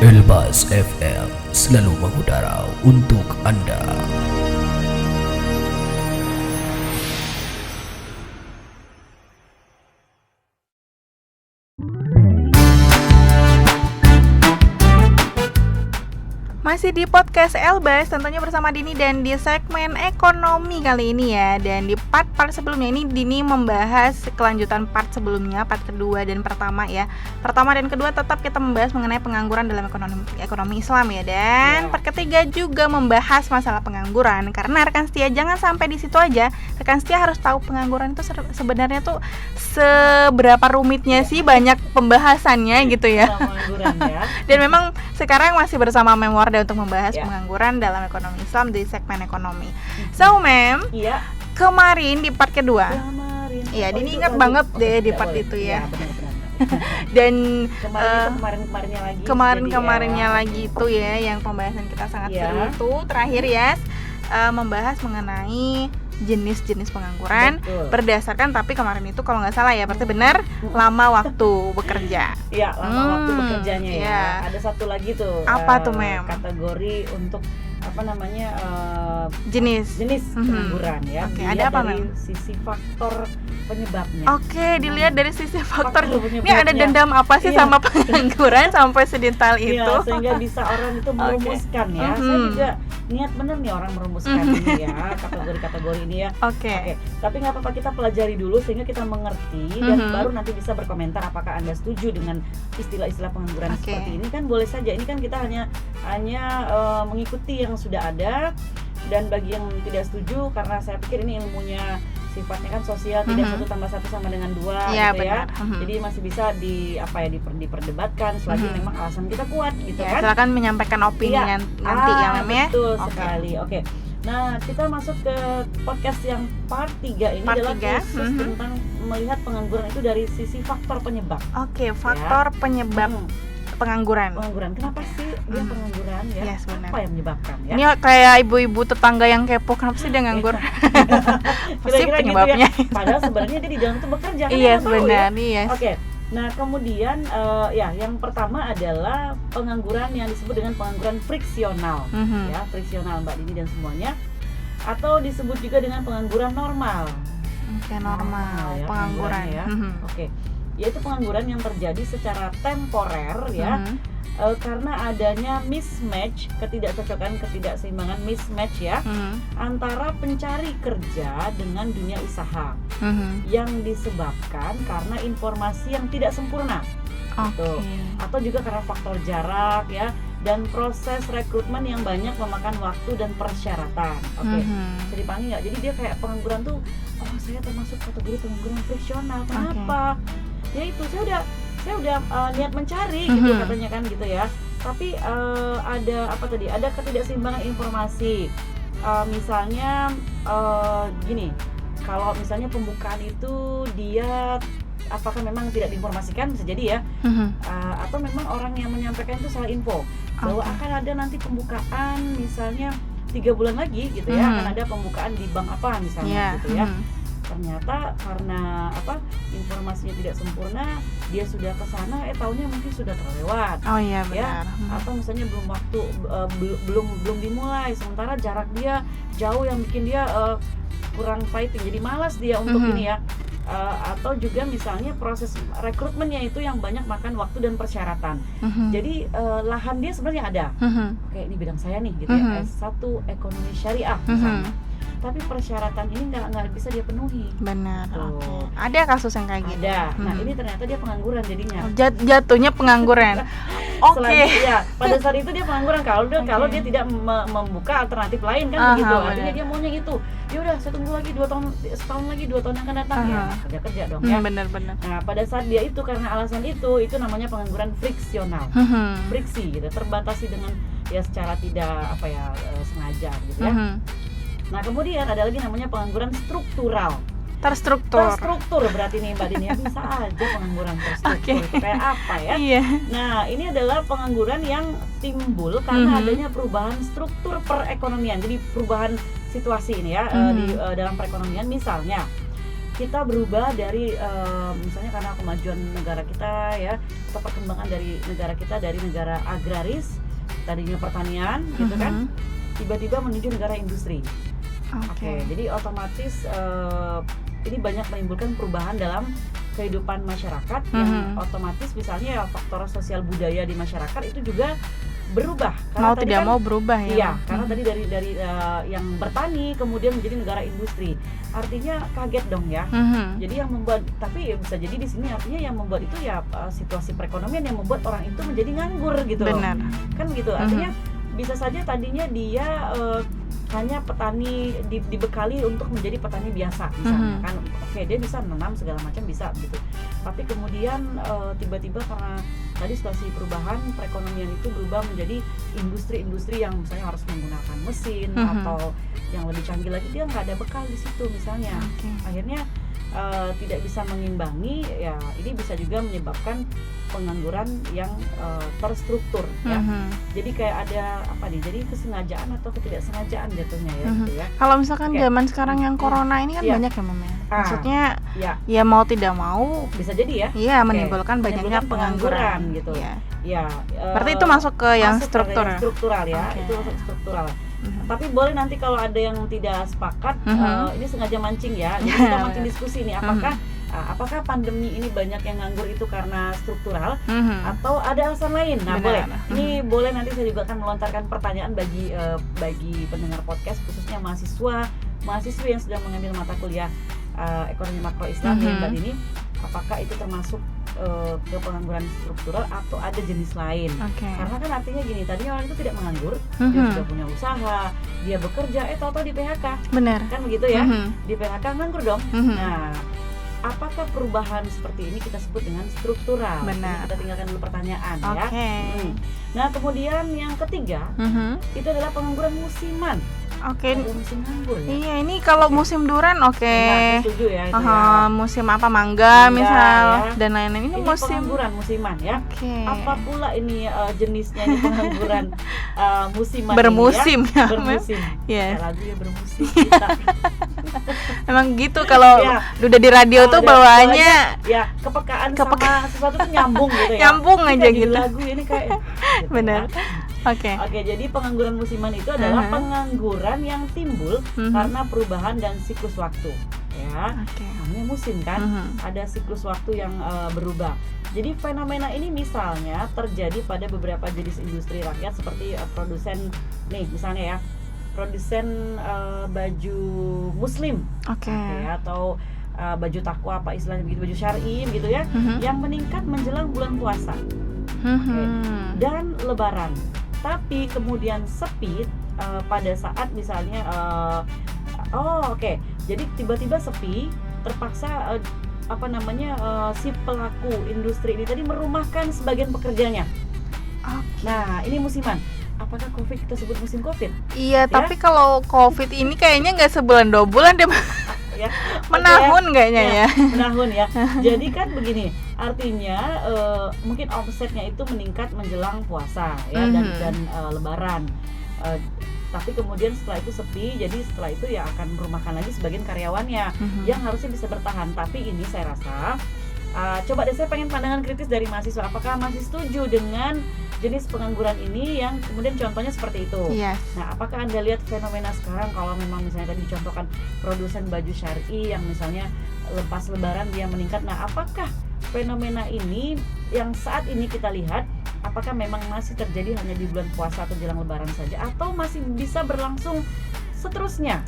Elbas FM selalu mengudara untuk Anda. Masih di podcast Elbas, tentunya bersama Dini dan di segmen ekonomi kali ini ya. Dan di part sebelumnya ini Dini membahas kelanjutan part sebelumnya, part kedua dan pertama ya. Pertama dan kedua tetap kita membahas mengenai pengangguran dalam ekonomi Islam ya. Dan part ketiga juga membahas masalah pengangguran. Karena rekan setia jangan sampai di situ aja. Rekan setia harus tahu pengangguran itu sebenarnya tuh seberapa rumitnya sih, banyak pembahasannya gitu ya. Dan memang sekarang masih bersama Mem Wardah untuk membahas pengangguran dalam ekonomi Islam di segmen ekonomi. So, Mem, kemarin di part kedua, Dini ingat banget deh di part itu ya. Dan kemarinnya lagi itu ya, yang pembahasan kita sangat seru itu terakhir ya, membahas mengenai jenis-jenis pengangguran. Betul. Berdasarkan, tapi kemarin itu kalau nggak salah ya, pasti benar, lama waktu bekerja. Iya, lama waktu bekerjanya ya. Ada satu lagi tuh. Apa tuh, Mem? Kategori untuk jenis pengangguran ya. Oke, ada apa, dari Mem? sisi faktor penyebabnya. Oke, dilihat dari sisi faktor. Ini ada dendam apa sih sama pengangguran sampai sedetail itu? Iya, sehingga bisa orang itu merumuskan ya. Saya juga niat bener nih orang merumuskan ini ya, kategori-kategori ini ya. Oke. Tapi nggak apa-apa, kita pelajari dulu sehingga kita mengerti dan baru nanti bisa berkomentar apakah Anda setuju dengan istilah-istilah pengangguran seperti ini. Kan boleh saja, ini kan kita hanya mengikuti yang sudah ada. Dan bagi yang tidak setuju, karena saya pikir ini ilmunya sifatnya kan sosial, tidak 1 tambah 1 sama dengan 2 gitu ya. Jadi masih bisa diperdebatkan selagi memang alasan kita kuat gitu kan. Silakan menyampaikan opini nanti ya, Mem ya. Betul sekali. Oke. Nah, kita masuk ke podcast yang part 3 ini adalah khusus tentang melihat pengangguran itu dari sisi faktor penyebab. Oke, faktor penyebab pengangguran. Kenapa sih dia pengangguran ya? Yes, apa yang menyebabkan ya? Ini kayak ibu-ibu tetangga yang kepo, kenapa sih dia nganggur? Pasti penyebabnya. Gitu ya. Padahal sebenarnya dia di dalam itu bekerja kan. Iya, sebenarnya. Oke. Nah, kemudian yang pertama adalah pengangguran yang disebut dengan pengangguran friksional. Ya, friksional Mbak Dini dan semuanya. Atau disebut juga dengan pengangguran normal. Oke, normal ya, pengangguran ya. Oke. Yaitu pengangguran yang terjadi secara temporer ya, karena adanya mismatch, ketidakseimbangan mismatch ya, antara pencari kerja dengan dunia usaha, yang disebabkan karena informasi yang tidak sempurna, atau juga karena faktor jarak ya, dan proses rekrutmen yang banyak memakan waktu dan persyaratan. Bisa dipahami nggak? Jadi dia kayak pengangguran tuh, saya termasuk kategori pengangguran friksional. Kenapa? Ya itu saya udah niat mencari gitu katanya kan gitu ya. Tapi ada ketidakseimbangan informasi. Misalnya gini, kalau misalnya pembukaan itu dia apakah memang tidak diinformasikan, bisa jadi ya, atau memang orang yang menyampaikan itu salah info bahwa akan ada nanti pembukaan misalnya 3 bulan lagi gitu ya, akan ada pembukaan di bank apa misalnya gitu ya. Ternyata karena informasinya tidak sempurna, dia sudah ke sana, tahunya mungkin sudah terlewat. Oh iya benar. Ya? Atau misalnya belum dimulai, sementara jarak dia jauh yang bikin dia kurang fighting, jadi malas dia untuk ini ya. Atau juga misalnya proses rekrutmennya itu yang banyak makan waktu dan persyaratan. Jadi lahan dia sebenarnya ada. Oke, ini bidang saya nih gitu ya, S1 ekonomi syariah misalnya. Tapi persyaratan ini nggak bisa dia penuhi. Benar. Ada kasus yang kayak gitu. Ada. Nah, ini ternyata dia pengangguran jadinya. Jatuhnya pengangguran. Ya, pada saat itu dia pengangguran kalau dia tidak membuka alternatif lain kan begitu. Artinya dia maunya itu. Ya udah, saya tunggu lagi 2 tahun, setahun lagi 2 tahun yang akan datang ya. Kerja dong ya. Benar. Nah, pada saat dia itu karena alasan itu namanya pengangguran friksional. Friksi gitu, terbatasi dengan ya secara tidak sengaja gitu ya. Nah, kemudian ada lagi namanya pengangguran struktural. Terstruktur berarti nih Mbak Dini, bisa aja pengangguran terstruktur. Itu kayak apa ya? Nah, ini adalah pengangguran yang timbul karena adanya perubahan struktur perekonomian. Jadi perubahan situasi ini ya di dalam perekonomian. Misalnya kita berubah dari misalnya karena kemajuan negara kita ya, atau perkembangan dari negara kita dari negara agraris tadinya pertanian gitu kan, tiba-tiba menuju negara industri. Oke, jadi otomatis ini banyak menimbulkan perubahan dalam kehidupan masyarakat yang otomatis misalnya faktor sosial budaya di masyarakat itu juga berubah. Mau tidak mau berubah ya. Iya, karena tadi dari yang bertani kemudian menjadi negara industri. Artinya kaget dong ya. Jadi yang membuat, tapi bisa jadi di sini artinya yang membuat itu ya situasi perekonomian yang membuat orang itu menjadi nganggur gitu loh. Benar. Kan gitu. Artinya bisa saja tadinya dia hanya petani dibekali untuk menjadi petani biasa misalnya kan, oke, dia bisa menanam segala macam bisa gitu, tapi kemudian tiba-tiba karena tadi situasi perubahan perekonomian itu berubah menjadi industri-industri yang misalnya harus menggunakan mesin atau yang lebih canggih lagi, dia nggak ada bekal di situ misalnya, akhirnya tidak bisa mengimbangi ya, ini bisa juga menyebabkan pengangguran yang terstruktur ya. Jadi kayak ada apa nih? Jadi kesengajaan atau ketidaksengajaan jatuhnya ya gitu ya. Kalau misalkan zaman sekarang yang corona ini kan banyak ya, Mem. Maksudnya ya mau tidak mau bisa jadi ya. Iya, menimbulkan banyaknya pengangguran gitu. Ya. Berarti itu masuk ke yang struktural. Struktural ya. Itu masuk struktural. Tapi boleh nanti kalau ada yang tidak sepakat, ini sengaja mancing ya. Jadi kita mancing diskusi nih, apakah pandemi ini banyak yang nganggur itu karena struktural atau ada alasan lain? Nah, boleh. Ini boleh nanti saya juga akan melontarkan pertanyaan bagi pendengar podcast, khususnya mahasiswi yang sedang mengambil mata kuliah ekonomi makro Islam nih Mbak Dini. Apakah itu termasuk ke pengangguran struktural atau ada jenis lain? Karena kan artinya gini, tadinya orang itu tidak menganggur, dia sudah punya usaha, dia bekerja, tahu-tahu di PHK. Benar. Kan begitu ya? Di PHK nganggur dong. Nah, apakah perubahan seperti ini kita sebut dengan struktural? Benar. Kita tinggalkan dulu pertanyaan ya. Nah, kemudian yang ketiga itu adalah pengangguran musiman. Musim nganggur ya. Iya, ini kalau musim durian Nah, setuju ya itu ya. Musim apa mangga misal ya. dan lain-lain, ini musim pengangguran musiman ya. Apa pula ini jenisnya ini pengangguran musiman bermusim ini, ya? Bermusim. Lagu ya bermusim kita. Emang gitu kalau udah di radio tuh bawaannya ya kepekaan sama sesuatu tuh nyambung gitu ya. Nyambung aja gitu. Lagu ini kayak benar. Ya. Oke, jadi pengangguran musiman itu adalah pengangguran yang timbul karena perubahan dan siklus waktu. Ya, namanya musim kan, ada siklus waktu yang berubah. Jadi fenomena ini misalnya terjadi pada beberapa jenis industri rakyat seperti produsen, nih misalnya ya, produsen baju muslim, atau baju takwa apa istilahnya begitu, baju syar'i gitu ya, yang meningkat menjelang bulan puasa dan lebaran. Tapi kemudian sepi pada saat misalnya jadi tiba-tiba sepi, terpaksa si pelaku industri ini tadi merumahkan sebagian pekerjanya. Nah, ini musiman. Apakah COVID kita sebut musim COVID? Iya, tapi kalau COVID ini kayaknya nggak sebulan 2 bulan deh. Ya, menahun kayaknya ya. Menahun ya. Jadi kan begini, artinya mungkin omsetnya itu meningkat menjelang puasa ya dan lebaran. Tapi kemudian setelah itu sepi, jadi setelah itu ya akan merumahkan lagi sebagian karyawannya yang harusnya bisa bertahan. Tapi ini saya rasa coba deh, saya pengen pandangan kritis dari mahasiswa. Apakah masih setuju dengan jenis pengangguran ini yang kemudian contohnya seperti itu? Nah, apakah Anda lihat fenomena sekarang kalau memang misalnya tadi dicontohkan produsen baju syar'i yang misalnya lepas lebaran dia meningkat. Nah, apakah fenomena ini yang saat ini kita lihat, apakah memang masih terjadi hanya di bulan puasa atau jelang lebaran saja, atau masih bisa berlangsung seterusnya?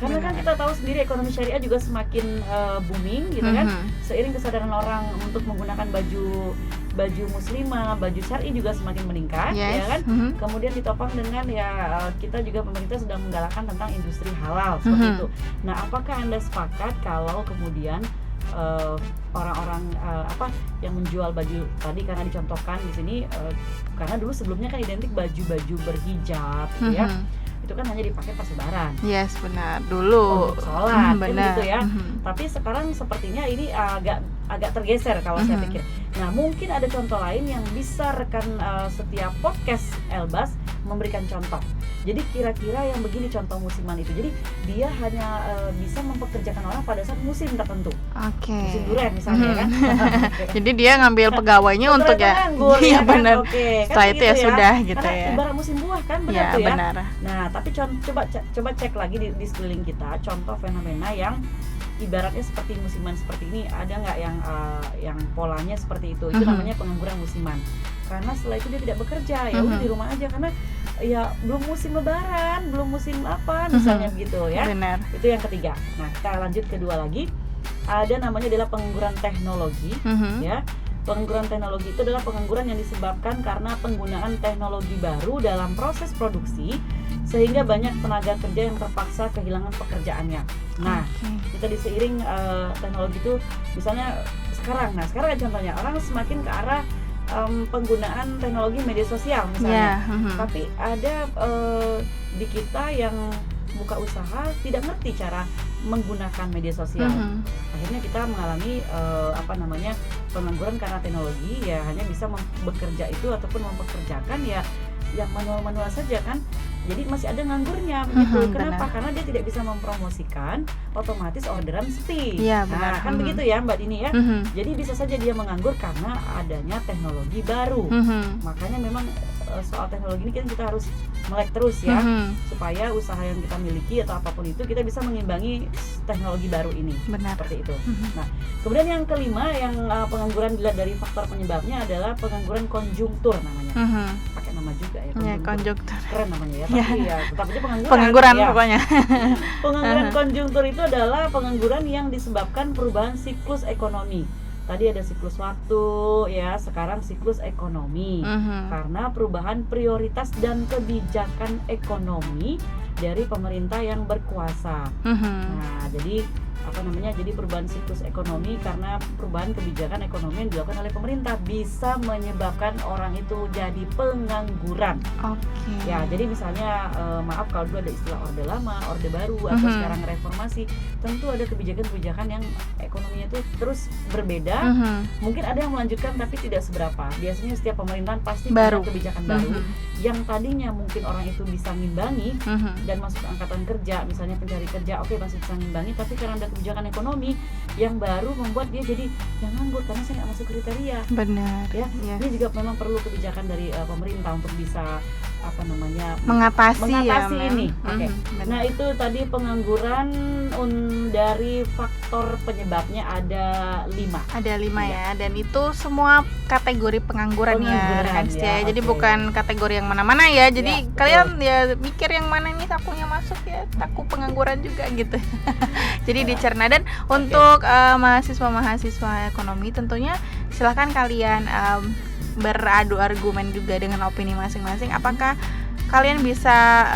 Karena kan kita tahu sendiri ekonomi syariah juga semakin booming gitu kan, seiring kesadaran orang untuk menggunakan baju muslimah, baju syar'i juga semakin meningkat, ya kan? Kemudian ditopang dengan kita juga pemerintah sedang menggalakkan tentang industri halal seperti itu. Nah, apakah Anda sepakat kalau kemudian orang-orang yang menjual baju tadi, karena dicontohkan di sini karena dulu sebelumnya kan identik baju-baju berhijab ya, itu kan hanya dipakai pas lebaran. Benar, dulu untuk sholat gitu ya. Tapi sekarang sepertinya ini agak tergeser kalau saya pikir. Nah, mungkin ada contoh lain yang bisa rekan setiap podcast Elbas memberikan contoh. Jadi kira-kira yang begini contoh musiman itu. Jadi dia hanya bisa mempekerjakan orang pada saat musim tertentu. Musim durian misalnya kan. Jadi dia ngambil pegawainya untuk ya. Iya benar. Setelah itu ya sudah gitu karena ya. Ibarat musim buah kan benar Ya tuh ya. benar. Nah, tapi coba cek lagi di sekeliling kita contoh fenomena yang ibaratnya seperti musiman seperti ini, ada nggak yang polanya seperti itu? Itu namanya pengangguran musiman. Karena setelah itu dia tidak bekerja, ya udah di rumah aja karena ya belum musim lebaran, belum musim apa misalnya begitu ya. Benar. Itu yang ketiga. Nah, kita lanjut kedua lagi. Ada namanya adalah pengangguran teknologi, ya. Pengangguran teknologi itu adalah pengangguran yang disebabkan karena penggunaan teknologi baru dalam proses produksi sehingga banyak tenaga kerja yang terpaksa kehilangan pekerjaannya. Nah, kita diseiring teknologi itu misalnya sekarang contohnya orang semakin ke arah penggunaan teknologi media sosial misalnya. Tapi ada di kita yang buka usaha tidak ngerti cara menggunakan media sosial. Akhirnya kita mengalami pengangguran karena teknologi, ya hanya bisa bekerja itu ataupun mempekerjakan ya yang manual-manual saja kan. Jadi masih ada nganggurnya begitu. Kenapa? Karena dia tidak bisa mempromosikan, otomatis orderan sepi. Nah, kan begitu ya Mbak Dini ya. Jadi bisa saja dia menganggur karena adanya teknologi baru. Makanya memang soal teknologi ini kan kita harus melek terus ya, supaya usaha yang kita miliki atau apapun itu kita bisa mengimbangi teknologi baru ini. Benar. Seperti itu. Nah, kemudian yang kelima yang pengangguran dilihat dari faktor penyebabnya adalah pengangguran konjungtur namanya. Pakai nama juga ya, konjungtur. Keren namanya ya. Tapi ya tetap aja pengangguran ya. pokoknya. Pengangguran konjungtur itu adalah pengangguran yang disebabkan perubahan siklus ekonomi. Tadi ada siklus waktu ya, sekarang siklus ekonomi. Karena perubahan prioritas dan kebijakan ekonomi dari pemerintah yang berkuasa. Nah, jadi jadi perubahan siklus ekonomi karena perubahan kebijakan ekonomi yang dilakukan oleh pemerintah bisa menyebabkan orang itu jadi pengangguran. Ya, jadi misalnya maaf kalau dulu ada istilah orde lama, orde baru atau sekarang reformasi, tentu ada kebijakan-kebijakan yang ekonominya itu terus berbeda. Mungkin ada yang melanjutkan tapi tidak seberapa. Biasanya setiap pemerintahan pasti punya kebijakan baru yang tadinya mungkin orang itu bisa ngimbangi dan masuk angkatan kerja, misalnya pencari kerja, masih bisa ngimbangi, tapi karena ada kebijakan ekonomi yang baru membuat dia jadi yang nganggur karena saya nggak masuk kriteria. Benar. Ya, ini juga memang perlu kebijakan dari pemerintah untuk bisa mengatasi ini. Nah, itu tadi pengangguran dari faktor penyebabnya ada 5. Ada 5 ya, dan itu semua kategori pengangguran ya, rekan setia. Jadi bukan kategori yang mana-mana ya. Jadi kalian ya mikir yang mana nih takunya masuk ya, taku pengangguran juga gitu. Jadi dicerna. Dan untuk mahasiswa-mahasiswa ekonomi tentunya silahkan kalian beradu argumen juga dengan opini masing-masing. Apakah kalian bisa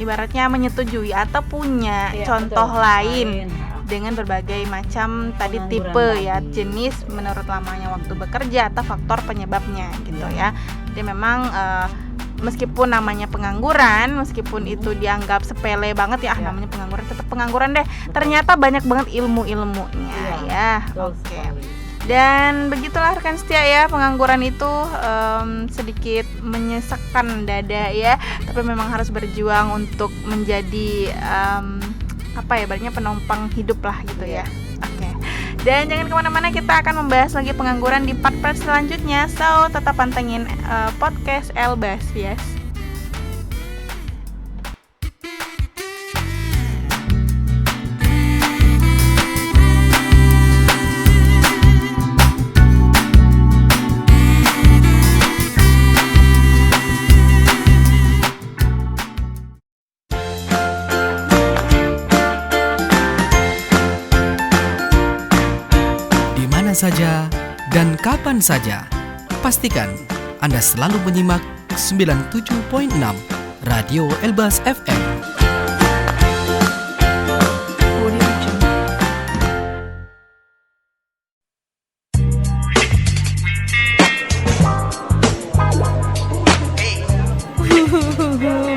ibaratnya menyetujui atau punya contoh lain dengan berbagai macam tadi tipe ya, jenis menurut lamanya waktu bekerja atau faktor penyebabnya gitu ya. Jadi memang meskipun namanya pengangguran, meskipun itu dianggap sepele banget ya, namanya pengangguran, tetap pengangguran deh. Ternyata banyak banget ilmu-ilmunya ya. Dan begitulah rekan setia ya, pengangguran itu sedikit menyesakkan dada ya, tapi memang harus berjuang untuk menjadi ibaratnya penopang hidup lah gitu ya. Dan jangan kemana-mana, kita akan membahas lagi pengangguran di part-part selanjutnya. So tetap pantengin podcast Elbas yes. Saja dan kapan saja, pastikan Anda selalu menyimak 97.6 Radio Elbas FM.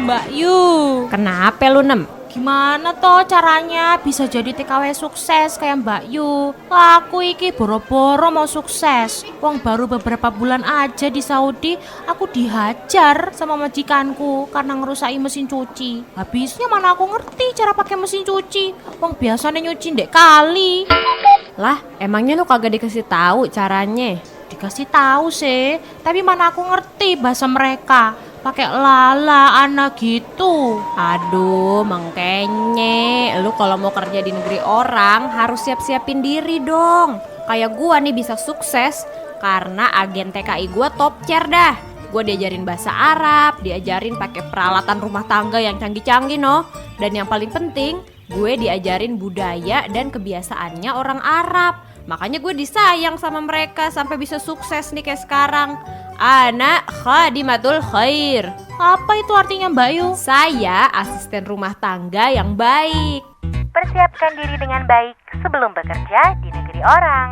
Mbak Yu, kenapa lu Nem? Gimana toh caranya bisa jadi TKW sukses kayak Mbak Yu? Aku iki boro-boro mau sukses. Wong baru beberapa bulan aja di Saudi, aku dihajar sama majikanku karena ngerusaki mesin cuci. Habisnya mana aku ngerti cara pakai mesin cuci. Wong biasanya nyuci ndek kali. Lah, emangnya lu kagak dikasih tahu caranya? Dikasih tahu sih, tapi mana aku ngerti bahasa mereka. Pakai lala anak gitu. Aduh, mengkenye. Lu kalau mau kerja di negeri orang harus siap-siapin diri dong. Kayak gua nih bisa sukses karena agen TKI gua top tier dah. Gua diajarin bahasa Arab, diajarin pakai peralatan rumah tangga yang canggih-canggih noh. Dan yang paling penting, gue diajarin budaya dan kebiasaannya orang Arab. Makanya gue disayang sama mereka sampai bisa sukses nih kayak sekarang. Anak khadimatul khair. Apa itu artinya Mbak Yu? Saya asisten rumah tangga yang baik. Persiapkan diri dengan baik sebelum bekerja di negeri orang.